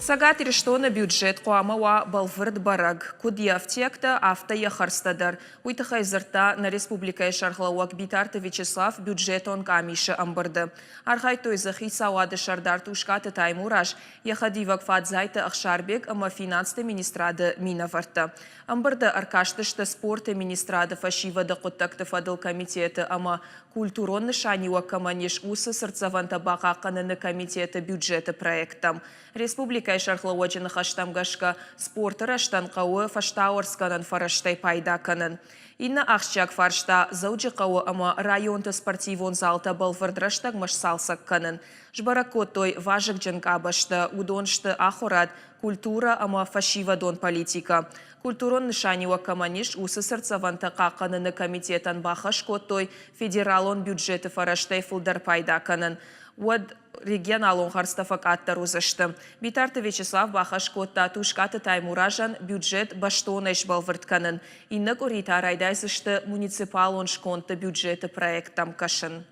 Сагат ириштона бюджет қуама ва балвырд бараг. Кудьявтекта авто яхарстадар. Уйтахайзырта на республика Шархлауак Битарта Вячеслав бюджет он камиша амбарды. Архайтой захи сауады шардар тушкаты таймураж. Яхадивак фадзайта ахшарбек ама финансты министрады минаварта. Амбарды аркаштышты спорты министрады фашивада құттакты фадыл комитеты ама культуронны шанива каманиш усы сырцаванта бақа қаныны комитеты бюджеты проектам. Республика Шархлауа жыны хаштамгашка спорты раштан қауы фаштауырсканын фараштай пайда канын. Инна ақшчак фаршта зауджы қауы ама районты спортивон залта балвырдраштаг машсалсак канын. Жбаракоттой важык жынка башты удоншты ахурат культура ама фашива дон политика. Культурон нышанива каманиш усы сырцаванта қақаныны комитетан бахаш коттой федералон бюджеты фараштай фулдар пайда канын. Уад регионалон харстафак аттарузышты. Битарты Вячеслав бахаш котта тушкаты таймуражан бюджет баштонеш балвыртканын. Иннак орита райдайзышты муниципалон шконты бюджеты проектам кашын.